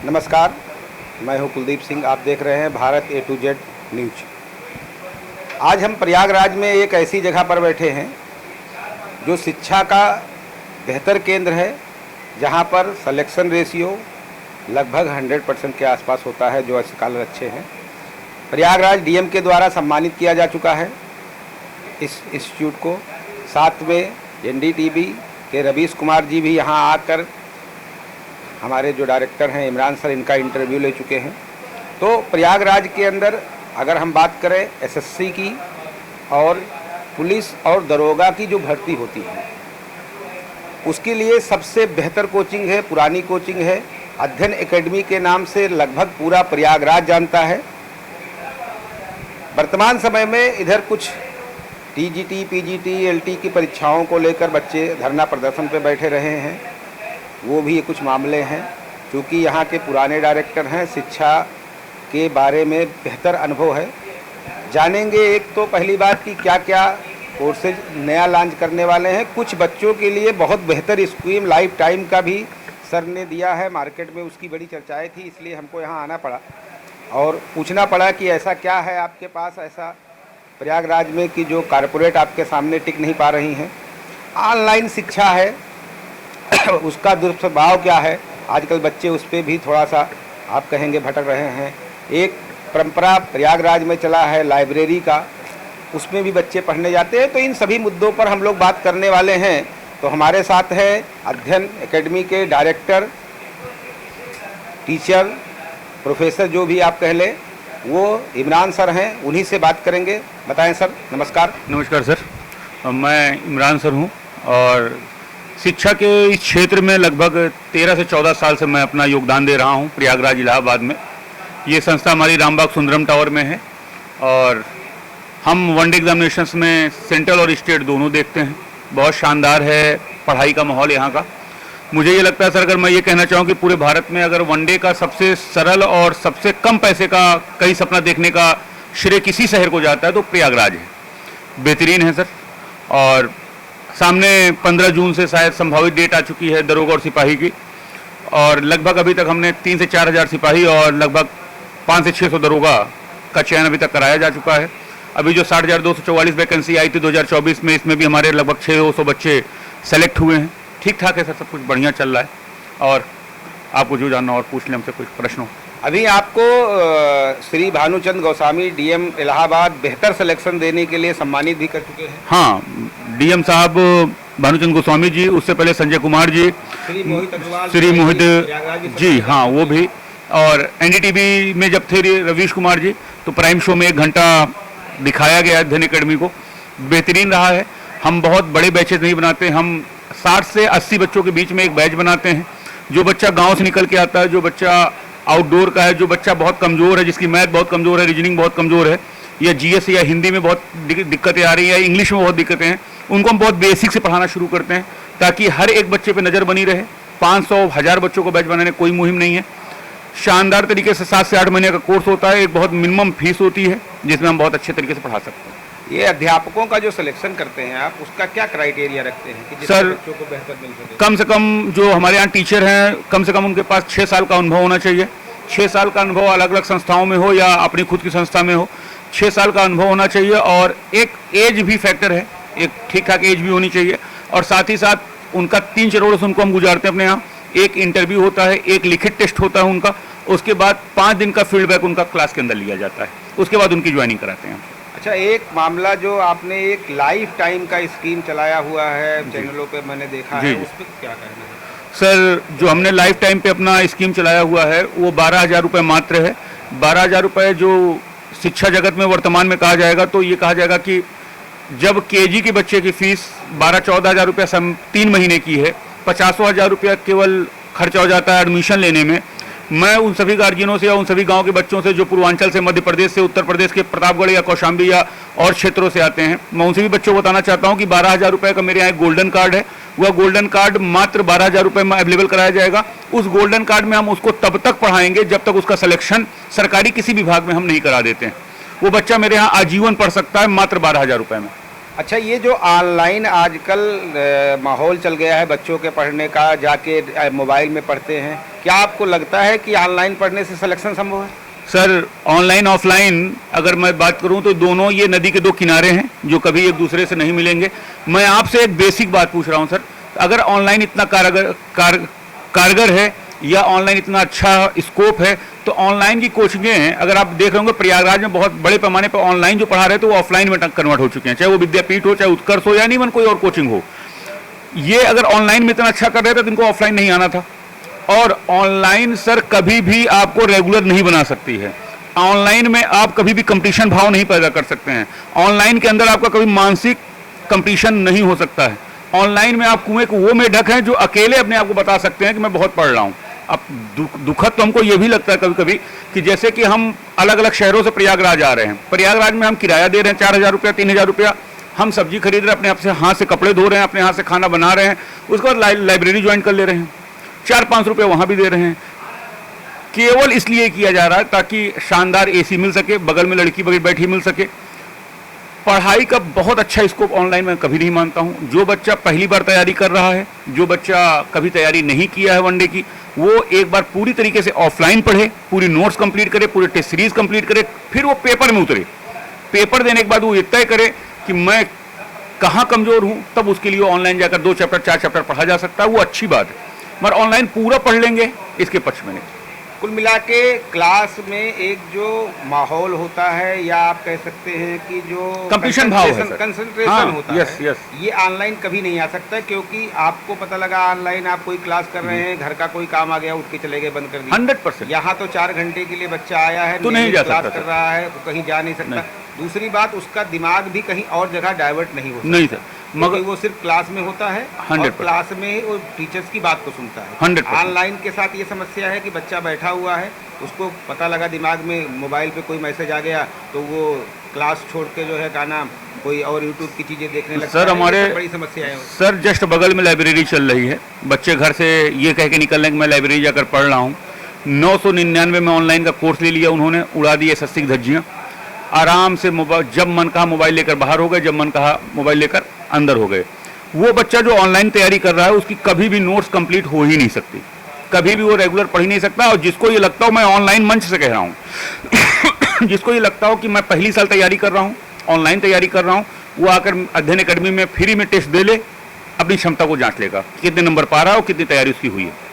नमस्कार, मैं हूं कुलदीप सिंह। आप देख रहे हैं Bharat A to Z news. आज हम प्रयागराज में एक ऐसी जगह पर बैठे हैं जो शिक्षा का बेहतर केंद्र है, जहां पर सिलेक्शन रेशियो लगभग 100% के आसपास होता है। जो स्कॉलर अच्छे हैं, प्रयागराज डीएम के द्वारा सम्मानित किया जा चुका है इस इंस्टीट्यूट को। साथ में एनडीटीवी के रवीश कुमार जी भी यहां आकर हमारे जो डायरेक्टर हैं इमरान सर, इनका इंटरव्यू ले चुके हैं। तो प्रयागराज के अंदर अगर हम बात करें एसएससी की और पुलिस और दरोगा की जो भर्ती होती है, उसके लिए सबसे बेहतर कोचिंग है, पुरानी कोचिंग है। अध्ययन एकेडमी के नाम से लगभग पूरा प्रयागराज जानता है। वर्तमान समय में इधर कुछ टीजीटी, पीजीटी, एलटी की परीक्षाओं को लेकर बच्चे धरना प्रदर्शन पर बैठे रहे हैं। वो भी कुछ मामले हैं। क्योंकि यहाँ के पुराने डायरेक्टर हैं, शिक्षा के बारे में बेहतर अनुभव है। जानेंगे एक तो पहली बात कि क्या क्या कोर्सेज नया लॉन्च करने वाले हैं। कुछ बच्चों के लिए बहुत बेहतर स्कीम लाइफ टाइम का भी सर ने दिया है। मार्केट में उसकी बड़ी चर्चाएं थी, इसलिए हमको यहाँ आना पड़ा और पूछना पड़ा कि ऐसा क्या है आपके पास ऐसा प्रयागराज में कि जो कारपोरेट आपके सामने टिक नहीं पा रही हैं। ऑनलाइन शिक्षा है, उसका दुष्प्रभाव क्या है। आजकल बच्चे उस पर भी थोड़ा सा आप कहेंगे भटक रहे हैं। एक परंपरा प्रयागराज में चला है लाइब्रेरी का, उसमें भी बच्चे पढ़ने जाते हैं। तो इन सभी मुद्दों पर हम लोग बात करने वाले हैं। तो हमारे साथ है अध्ययन एकेडमी के डायरेक्टर, टीचर, प्रोफेसर जो भी आप कह लें, वो इमरान सर हैं। उन्हीं से बात करेंगे। बताएं सर। नमस्कार। नमस्कार सर, मैं इमरान सर हूं और शिक्षा के इस क्षेत्र में लगभग 13 से 14 साल से मैं अपना योगदान दे रहा हूं प्रयागराज इलाहाबाद में। ये संस्था हमारी रामबाग सुंदरम टावर में है और हम वनडे एग्जामिनेशंस में सेंट्रल और स्टेट दोनों देखते हैं। बहुत शानदार है पढ़ाई का माहौल यहाँ का। मुझे ये लगता है सर, अगर मैं ये कहना चाहूँ कि पूरे भारत में अगर वनडे का सबसे सरल और सबसे कम पैसे का कई सपना देखने का श्रेय किसी शहर को जाता है तो प्रयागराज है। बेहतरीन है सर। और सामने 15 जून से शायद संभावित डेट आ चुकी है दरोगा और सिपाही की, और लगभग अभी तक हमने 3 से 4 हज़ार सिपाही और लगभग 5 से 600 दरोगा का चयन अभी तक कराया जा चुका है। अभी जो 60,244 वैकेंसी आई थी 2024 में, इसमें भी हमारे लगभग 600 बच्चे सेलेक्ट हुए हैं। ठीक ठाक है सर, सब कुछ बढ़िया चल रहा है। और आपको जो जानना और पूछ लें हमसे कुछ प्रश्न हो। अभी आपको श्री भानुचंद गोस्वामी डीएम इलाहाबाद बेहतर सिलेक्शन देने के लिए सम्मानित भी कर चुके हैं। हाँ, डीएम साहब भानुचंद गोस्वामी जी, उससे पहले संजय कुमार जी, श्री मोहित जी, हाँ वो भी। और एनडीटीवी में जब थे रवीश कुमार जी, तो प्राइम शो में 1 घंटा दिखाया गया अध्ययन एकेडमी को। बेहतरीन रहा है। हम बहुत बड़े बैचेज नहीं बनाते, हम 60 से 80 बच्चों के बीच में एक बैच बनाते हैं। जो बच्चा गांव से निकल के आता है, जो बच्चा आउटडोर का है, जो बच्चा बहुत कमज़ोर है, जिसकी मैथ बहुत कमज़ोर है, रीजनिंग बहुत कमज़ोर है, या जीएस या हिंदी में बहुत दिक्कतें आ रही हैं, या इंग्लिश में बहुत दिक्कतें हैं, उनको हम बहुत बेसिक से पढ़ाना शुरू करते हैं ताकि हर एक बच्चे पे नज़र बनी रहे। 500 1000 बच्चों को बैच बनाने कोई मुहिम नहीं है। शानदार तरीके से 7 से 8 महीने का कोर्स होता है। एक बहुत मिनिमम फीस होती है जिसमें हम बहुत अच्छे तरीके से पढ़ा सकते हैं। ये अध्यापकों का जो सिलेक्शन करते हैं आप, उसका क्या क्राइटेरिया रखते हैं कि सर, बच्चों को बेहतर मिल सके? कम से कम जो हमारे यहाँ टीचर हैं, कम से कम उनके पास 6 साल का अनुभव होना चाहिए। 6 साल का अनुभव अलग अलग संस्थाओं में हो या अपनी खुद की संस्था में हो, 6 साल का अनुभव होना चाहिए। और एक एज भी फैक्टर है, एक ठीक ठाक एज भी होनी चाहिए। और साथ ही साथ उनका 3 चरणों से उनको हम गुजारते हैं अपने यहाँ। एक इंटरव्यू होता है, एक लिखित टेस्ट होता है उनका, उसके बाद 5 दिन का फीडबैक उनका क्लास के अंदर लिया जाता है। उसके बाद उनकी ज्वाइनिंग कराते हैं। अच्छा, एक मामला जो आपने एक लाइफ टाइम का स्कीम चलाया हुआ है चैनलों पे मैंने देखा है, उस पर क्या कहना है? सर, जो हमने लाइफ टाइम पे अपना स्कीम चलाया हुआ है वो 12,000 रुपये मात्र है। 12,000 रुपये जो शिक्षा जगत में वर्तमान में कहा जाएगा तो ये कहा जाएगा कि जब केजी के बच्चे की फीस 12-14 हज़ार रुपया 3 महीने की है, 50,000 रुपया केवल खर्चा हो जाता है एडमिशन लेने में। मैं उन सभी गार्जियनों से या उन सभी गांव के बच्चों से जो पूर्वांचल से, मध्य प्रदेश से, उत्तर प्रदेश के प्रतापगढ़ या कौशाम्बी या और क्षेत्रों से आते हैं, मैं उनसे भी बच्चों को बताना चाहता हूं कि 12,000 रुपये का मेरे यहाँ एक गोल्डन कार्ड है। वह गोल्डन कार्ड मात्र 12,000 रुपये में अवेलेबल कराया जाएगा। उस गोल्डन कार्ड में हम उसको तब तक पढ़ाएंगे जब तक उसका सिलेक्शन सरकारी किसी विभाग में हम नहीं करा देते हैं। वो बच्चा मेरे यहाँ आजीवन पढ़ सकता है मात्र 12,000 रुपये में। अच्छा, ये जो ऑनलाइन आजकल माहौल चल गया है बच्चों के पढ़ने का, जाके मोबाइल में पढ़ते हैं, क्या आपको लगता है कि ऑनलाइन पढ़ने से सिलेक्शन संभव है? सर ऑनलाइन ऑफलाइन अगर मैं बात करूं तो दोनों ये नदी के दो किनारे हैं जो कभी एक दूसरे से नहीं मिलेंगे। मैं आपसे एक बेसिक बात पूछ रहा हूं सर, अगर ऑनलाइन इतना कारगर है या ऑनलाइन इतना अच्छा स्कोप है तो ऑनलाइन की कोचिंगें हैं, अगर आप देख रहे होंगे प्रयागराज में बहुत बड़े पैमाने पर ऑनलाइन जो पढ़ा रहे थे वो ऑफलाइन में कन्वर्ट हो चुके हैं, चाहे वो विद्यापीठ हो, चाहे उत्कर्ष हो, या नहीं कोई और कोचिंग हो। ये अगर ऑनलाइन में इतना अच्छा कर रहे थे तो इनको ऑफलाइन नहीं आना था। और ऑनलाइन सर कभी भी आपको रेगुलर नहीं बना सकती है। ऑनलाइन में आप कभी भी कंपटीशन भाव नहीं पैदा कर सकते हैं। ऑनलाइन के अंदर आपका कभी मानसिक कंपटीशन नहीं हो सकता है। ऑनलाइन में आप कुएं को वो मेढक हैं जो अकेले अपने आप को बता सकते हैं कि मैं बहुत पढ़ रहा हूं। अब दुखद तो हमको ये भी लगता है कभी कभी कि जैसे कि हम अलग अलग शहरों से प्रयागराज आ रहे हैं, प्रयागराज में हम किराया दे रहे हैं 4,000 रुपया 3,000 रुपया, हम सब्जी खरीद रहे हैं, अपने आप से हाथ से कपड़े धो रहे हैं, अपने हाथ से खाना बना रहे हैं, उसके बाद लाइब्रेरी ज्वाइन कर ले रहे हैं, 4-5 रुपये वहाँ भी दे रहे हैं। केवल इसलिए किया जा रहा है ताकि शानदार एसी मिल सके, बगल में लड़की बैठी मिल सके। पढ़ाई का बहुत अच्छा स्कोप ऑनलाइन में कभी नहीं मानता हूँ। जो बच्चा पहली बार तैयारी कर रहा है, जो बच्चा कभी तैयारी नहीं किया है वनडे की, वो एक बार पूरी तरीके से ऑफलाइन पढ़े, पूरी नोट्स कंप्लीट करे, पूरे टेस्ट सीरीज कंप्लीट करे, फिर वो पेपर में उतरे। पेपर देने के बाद वो ये तय करे कि मैं कहाँ कमज़ोर हूँ, तब उसके लिए ऑनलाइन जाकर 2 चैप्टर 4 चैप्टर पढ़ा जा सकता है, वो अच्छी बात है। मगर ऑनलाइन पूरा पढ़ लेंगे इसके पक्ष में नहीं। कुल मिला के क्लास में एक जो माहौल होता है, या आप कह सकते हैं कि जो कंपटीशन भाव है, कंसंट्रेशन होता है, यस, ये ऑनलाइन कभी नहीं आ सकता, क्योंकि आपको पता लगा ऑनलाइन आप कोई क्लास कर रहे हैं, घर का कोई काम आ गया, उठ के चले गए, बंद कर दिया। 100%। यहाँ तो 4 घंटे के लिए बच्चा आया है, तो नहीं जा क्लास सकता कर रहा है, तो कहीं जा नहीं सकता। दूसरी बात, उसका दिमाग भी कहीं और जगह डाइवर्ट नहीं होता। नहीं सर, मगर वो सिर्फ क्लास में होता है, 100%। और क्लास में ही वो टीचर्स की बात को सुनता है। 100%। ऑनलाइन के साथ ये समस्या है कि बच्चा बैठा हुआ है, उसको पता लगा दिमाग में मोबाइल पे कोई मैसेज आ गया तो वो क्लास छोड़ के जो है का नाम कोई और यूट्यूब की चीज़ें देखने लगता है। सर हमारे बड़ी समस्या है सर जस्ट बगल में लाइब्रेरी चल रही है, बच्चे घर से ये कह के निकल रहे हैं कि मैं लाइब्रेरी जाकर पढ़ रहा हूँ। 999 में ऑनलाइन का कोर्स ले लिया उन्होंने, उड़ा दी एसएससी की धज्जियाँ। आराम से मोबाइल, जब मन कहा मोबाइल लेकर बाहर हो गए, जब मन कहा मोबाइल लेकर अंदर हो गए। वो बच्चा जो ऑनलाइन तैयारी कर रहा है उसकी कभी भी नोट्स कंप्लीट हो ही नहीं सकती, कभी भी वो रेगुलर पढ़ ही नहीं सकता। और जिसको ये लगता हो, मैं ऑनलाइन मंच से कह रहा हूँ जिसको ये लगता हो कि मैं पहली साल तैयारी कर रहा हूँ, ऑनलाइन तैयारी कर रहा हूँ, वो आकर अध्ययन अकेडमी में फ्री में टेस्ट दे ले, अपनी क्षमता को जांच लेगा कितने नंबर पा रहा है और कितनी तैयारी उसकी हुई है।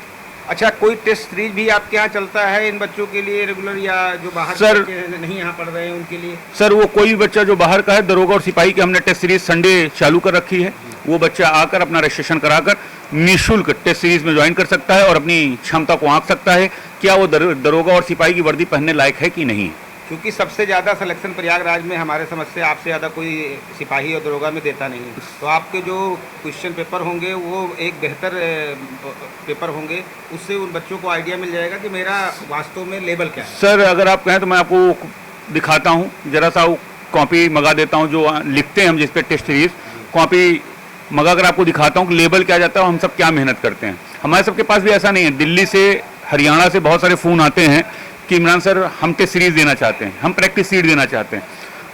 अच्छा, कोई टेस्ट सीरीज भी आपके यहाँ चलता है इन बच्चों के लिए रेगुलर, या जो बाहर सर नहीं यहाँ पढ़ रहे हैं उनके लिए? सर वो कोई बच्चा जो बाहर का है, दरोगा और सिपाही की हमने टेस्ट सीरीज संडे चालू कर रखी है, वो बच्चा आकर अपना रजिस्ट्रेशन कराकर निःशुल्क टेस्ट सीरीज में ज्वाइन कर सकता है और अपनी क्षमता को आंक सकता है क्या वो दरोगा और सिपाही की वर्दी पहनने लायक है कि नहीं। क्योंकि सबसे ज़्यादा सिलेक्शन प्रयागराज में हमारे समझ से आपसे ज़्यादा कोई सिपाही और दरोगा में देता नहीं है, तो आपके जो क्वेश्चन पेपर होंगे वो एक बेहतर पेपर होंगे, उससे उन बच्चों को आइडिया मिल जाएगा कि मेरा वास्तव में लेवल क्या है। सर अगर आप कहें तो मैं आपको दिखाता हूँ, जरा सा कॉपी मंगा देता हूँ जो लिखते हैं हम जिस पे टेस्ट सीरीज, कॉपी मंगा कर आपको दिखाता हूँ कि लेवल क्या जाता है, हम सब क्या मेहनत करते हैं। हमारे सबके पास भी ऐसा नहीं है, दिल्ली से हरियाणा से बहुत सारे फ़ोन आते हैं कि इमरान सर हम टेस्ट सीरीज देना चाहते हैं, हम प्रैक्टिस सीट देना चाहते हैं।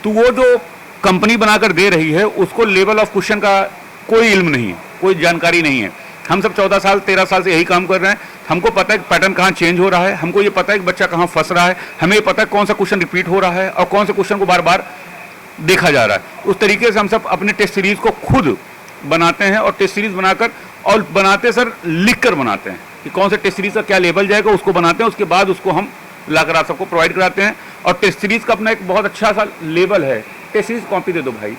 तो वो जो कंपनी बनाकर दे रही है उसको लेवल ऑफ क्वेश्चन का कोई इल्म नहीं है, कोई जानकारी नहीं है। हम सब 14 साल 13 साल से यही काम कर रहे हैं, हमको पता है कि पैटर्न कहाँ चेंज हो रहा है, हमको ये पता है कि बच्चा कहाँ फंस रहा है, हमें ये पता है कौन सा क्वेश्चन रिपीट हो रहा है और कौन से क्वेश्चन को बार बार देखा जा रहा है। उस तरीके से हम सब अपने टेस्ट सीरीज को खुद बनाते हैं और टेस्ट सीरीज बनाकर, और बनाते सर लिख कर बनाते हैं कि कौन से टेस्ट सीरीज का क्या लेवल जाएगा, उसको बनाते हैं, उसके बाद उसको हम लाकर आप सबको प्रोवाइड कराते हैं। और टेस्ट सीरीज का अपना एक बहुत अच्छा सा लेवल है, टेस्ट सीरीज कॉपी दे दो भाई।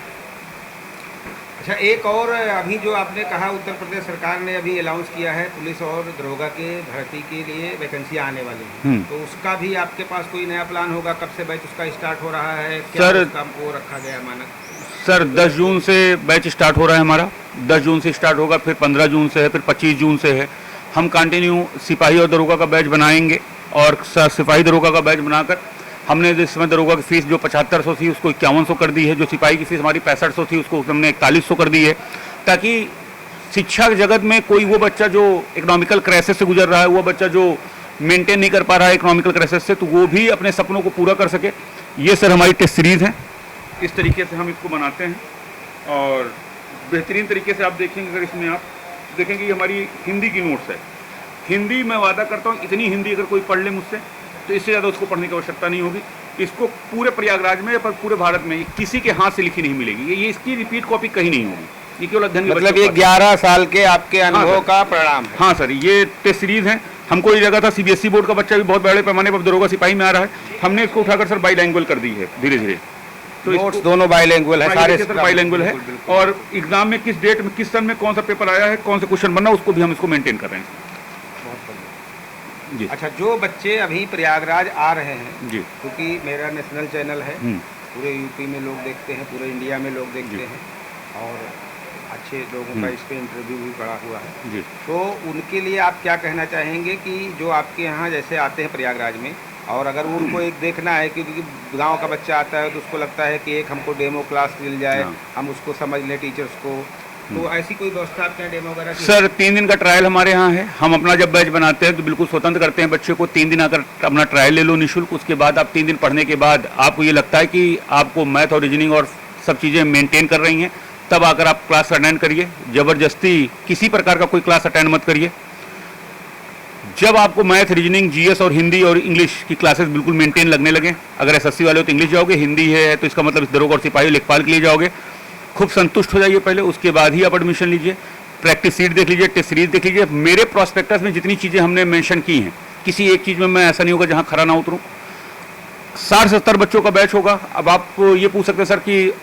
अच्छा, एक और अभी जो आपने कहा उत्तर प्रदेश सरकार ने अभी अनाउंस किया है पुलिस और दरोगा के भर्ती के लिए वैकेंसी आने वाली है, तो उसका भी आपके पास कोई नया प्लान होगा? कब से बैच उसका स्टार्ट हो रहा है, क्या उसका वो रखा गया मानक? सर 10 जून से बैच स्टार्ट हो रहा है हमारा, 10 जून से स्टार्ट होगा, फिर 15 जून से है, फिर 25 जून से है। हम कंटिन्यू सिपाही और दरोगा का बैच बनाएंगे और सिपाही दरोगा का बैच बनाकर हमने जिस समय दरोगा की फीस जो 7500 थी उसको 5100 कर दी है, जो सिपाही की फीस हमारी 6500 थी उसको हमने 4100 कर दी है, ताकि शिक्षा जगत में कोई वो बच्चा जो इकोनॉमिकल क्राइसिस से गुजर रहा है, वो बच्चा जो मेंटेन नहीं कर पा रहा है इकोनॉमिकल क्राइसिस से, तो वो भी अपने सपनों को पूरा कर सके। ये सर हमारी टेस्ट सीरीज़ है, इस तरीके से हम इसको बनाते हैं और बेहतरीन तरीके से आप देखेंगे, अगर इसमें आप देखेंगे ये हमारी हिंदी की नोट्स है। हिंदी मैं वादा करता हूँ, इतनी हिंदी अगर कोई पढ़ ले मुझसे तो इससे ज़्यादा उसको पढ़ने की आवश्यकता नहीं होगी। इसको पूरे प्रयागराज में या पूरे भारत में किसी के हाथ से लिखी नहीं मिलेगी। ये इसकी रिपीट कॉपी कहीं नहीं होगी। ये केवल अध्ययन के मतलब बच्चों ये का- 11 साल के आपके अनुभव का परिणाम है। हाँ सर, ये टेस्ट सीरीज है। हमको ये लगा था सीबीएसई बोर्ड का बच्चा भी बहुत बड़े पैमाने पर दरोगा सिपाही में आ रहा है, हमने इसको उठाकर सर बाईलैंग्वेज कर दी है धीरे धीरे। तो नोट्स दोनों बाईलैंग्वेज है, सारे बाईलैंग्वेज है। और एग्जाम में किस डेट में किस सन में कौन सा पेपर आया है, कौन सा क्वेश्चन बनना, उसको भी हम इसको मेंटेन कर रहे हैं जी। अच्छा, जो बच्चे अभी प्रयागराज आ रहे हैं, जी, क्योंकि मेरा नेशनल चैनल है, पूरे यूपी में लोग देखते हैं, पूरे इंडिया में लोग देखते हैं और अच्छे लोगों का इस पे इंटरव्यू भी पड़ा हुआ है जी। तो उनके लिए आप क्या कहना चाहेंगे कि जो आपके यहाँ जैसे आते हैं प्रयागराज में, और अगर उनको एक देखना है क्योंकि गांव का बच्चा आता है तो उसको लगता है कि एक हमको डेमो क्लास मिल जाए, हाँ। हम उसको समझ लें टीचर्स को, तो ऐसी कोई व्यवस्था आपके यहाँ डेमो वगैरह की? सर 3 दिन का ट्रायल हमारे यहाँ है। हम अपना जब बैच बनाते हैं तो बिल्कुल स्वतंत्र करते हैं बच्चे को। 3 दिन आकर अपना ट्रायल ले लो निःशुल्क। उसके बाद आप 3 दिन पढ़ने के बाद आपको ये लगता है कि आपको मैथ और रीजनिंग और सब चीज़ें मेंटेन कर रही हैं, तब आकर आप क्लास अटेंड करिए। ज़बरदस्ती किसी प्रकार का कोई क्लास अटेंड मत करिए। जब आपको मैथ, रीजनिंग, जीएस और हिंदी और इंग्लिश की क्लासेस बिल्कुल मेंटेन लगने लगे, अगर एसएससी वाले हो तो इंग्लिश जाओगे, हिंदी है तो इसका मतलब दरोगा और सिपाही लेखपाल के लिए जाओगे, खूब संतुष्ट हो जाइए पहले, उसके बाद ही आप एडमिशन लीजिए। प्रैक्टिस सीट देख लीजिए, टेस्ट सीरीज देख लीजिए। मेरे प्रॉस्पेक्टस में जितनी चीज़ें हमने मेंशन की हैं, किसी एक चीज़ में मैं ऐसा नहीं होगा जहाँ खरा ना उतरूँ। 60-70 बच्चों का बैच होगा। अब आप ये पूछ सकते हैं सर कि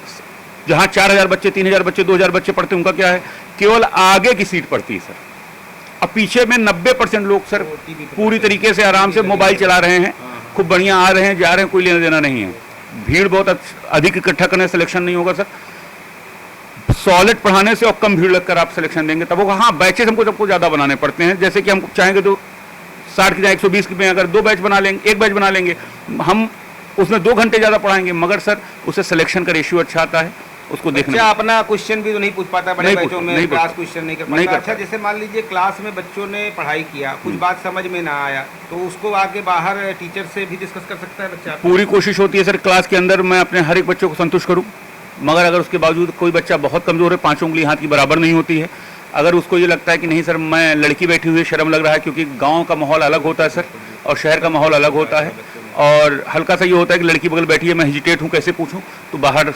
जहाँ 4000 बच्चे, 3000 बच्चे, 2000 बच्चे पढ़ते हैं, उनका क्या है? केवल आगे की सीट पड़ती है सर। अब पीछे में 90% लोग सर पूरी तरीके से आराम से मोबाइल चला रहे हैं, खूब बढ़िया आ रहे हैं, जा रहे हैं, कोई लेना देना नहीं है। भीड़ बहुत अधिक इकट्ठा करने सिलेक्शन नहीं होगा सर। सॉलिड पढ़ाने से और कम भीड़ लगकर आप सिलेक्शन देंगे तब होगा। हाँ, बैचेस हमको सबको ज़्यादा बनाने पड़ते हैं। जैसे कि हम चाहेंगे तो 60 की जगह 120 में अगर 2 बैच बना लेंगे, 1 बैच बना लेंगे, हम उसमें 2 घंटे ज़्यादा पढ़ाएंगे, मगर सर उससे सिलेक्शन का रेशियो अच्छा आता है। उसको देखना बच्चा अपना क्वेश्चन भी तो नहीं पूछ पाता बड़े बैचों में, क्लास क्वेश्चन नहीं कर नहीं पाता। करता। अच्छा, जैसे मान लीजिए क्लास में बच्चों ने पढ़ाई किया, कुछ बात समझ में ना आया, तो उसको आगे बाहर टीचर से भी डिस्कस कर सकता है बच्चा? पूरी कोशिश होती है सर क्लास के अंदर मैं अपने हर एक बच्चे को संतुष्ट करूं, मगर अगर उसके बावजूद कोई बच्चा बहुत कमज़ोर है, 5 उंगली हाथ की बराबर नहीं होती है, अगर उसको ये लगता है कि नहीं सर मैं लड़की बैठी हुई है, शर्म लग रहा है, क्योंकि गाँव का माहौल अलग होता है सर और शहर का माहौल अलग होता है, और हल्का सा ये होता है कि लड़की बगल बैठी है, मैं हेजिटेट हूँ, कैसे पूछूँ, तो बाहर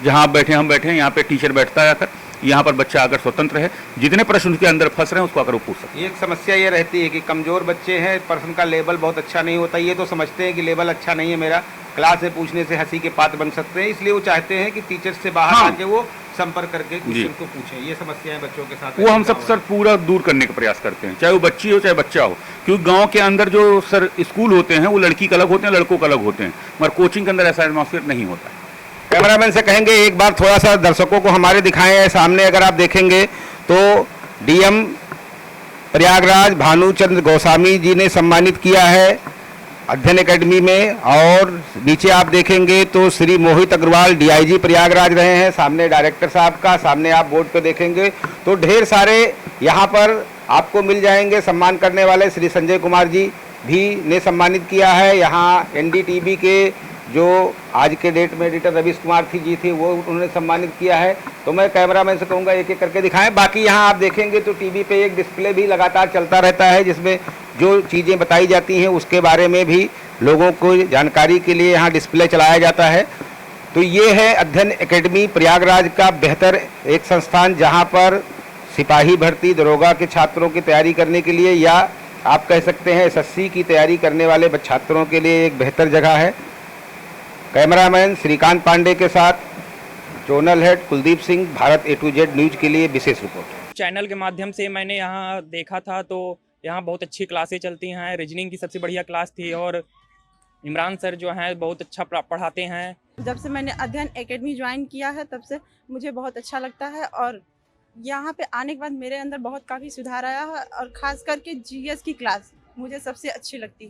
जहाँ आप बैठे हम बैठे हैं, यहाँ पे टीचर बैठता है आकर, यहाँ पर बच्चा आकर स्वतंत्र है, जितने प्रश्न उसके अंदर फंस रहे हैं उसको आकर वो पूछ सकते हैं। एक समस्या ये रहती है कि कमज़ोर बच्चे हैं, पर्सन का लेवल बहुत अच्छा नहीं होता, ये तो समझते हैं कि लेवल अच्छा नहीं है मेरा, क्लास में पूछने से हंसी के पात्र बन सकते हैं, इसलिए वो चाहते हैं कि टीचर से बाहर हाँ। आके वो संपर्क करके क्वेश्चन को पूछें। ये समस्याएं बच्चों के साथ वो हम सब सर पूरा दूर करने का प्रयास करते हैं, चाहे वो बच्ची हो चाहे बच्चा हो, क्योंकि गांव के अंदर जो सर स्कूल होते हैं वो लड़की का अलग होते हैं, लड़कों का अलग होते हैं, मगर कोचिंग के अंदर ऐसा एटमॉस्फेयर नहीं होता है। कैमरामैन से कहेंगे एक बार थोड़ा सा दर्शकों को हमारे दिखाएं। सामने अगर आप देखेंगे तो डीएम प्रयागराज भानुचंद्र गोस्वामी जी ने सम्मानित किया है अध्ययन एकेडमी में, और नीचे आप देखेंगे तो श्री मोहित अग्रवाल डीआईजी प्रयागराज रहे हैं, सामने डायरेक्टर साहब का, सामने आप बोर्ड पे देखेंगे तो ढेर सारे यहाँ पर आपको मिल जाएंगे सम्मान करने वाले। श्री संजय कुमार जी भी ने सम्मानित किया है। यहाँ एनडीटीवी के जो आज के डेट में एडिटर रवीश कुमार थी जी थी, वो उन्होंने सम्मानित किया है। तो मैं कैमरामैन से कहूँगा एक एक करके दिखाएं। बाकी यहाँ आप देखेंगे तो टीवी पे एक डिस्प्ले भी लगातार चलता रहता है, जिसमें जो चीज़ें बताई जाती हैं उसके बारे में भी लोगों को जानकारी के लिए यहाँ डिस्प्ले चलाया जाता है। तो ये है अध्ययन एकेडमी प्रयागराज का बेहतर एक संस्थान, जहाँ पर सिपाही भर्ती, दरोगा के छात्रों की तैयारी करने के लिए, या आप कह सकते हैं एसएससी की तैयारी करने वाले छात्रों के लिए एक बेहतर जगह है। कैमरामैन श्रीकांत पांडे के साथ zonal head Kuldeep Singh, Bharat A to Z news के लिए विशेष रिपोर्ट। चैनल के माध्यम से मैंने यहाँ देखा था तो यहाँ बहुत अच्छी क्लासें चलती हैं। रीजनिंग की सबसे बढ़िया क्लास थी और इमरान सर जो हैं बहुत अच्छा पढ़ाते हैं। जब से मैंने अध्ययन एकेडमी ज्वाइन किया है तब से मुझे बहुत अच्छा लगता है, और यहाँ पे आने के बाद मेरे अंदर बहुत काफ़ी सुधार आया है, और ख़ास करके जीएस की क्लास मुझे सबसे अच्छी लगती है।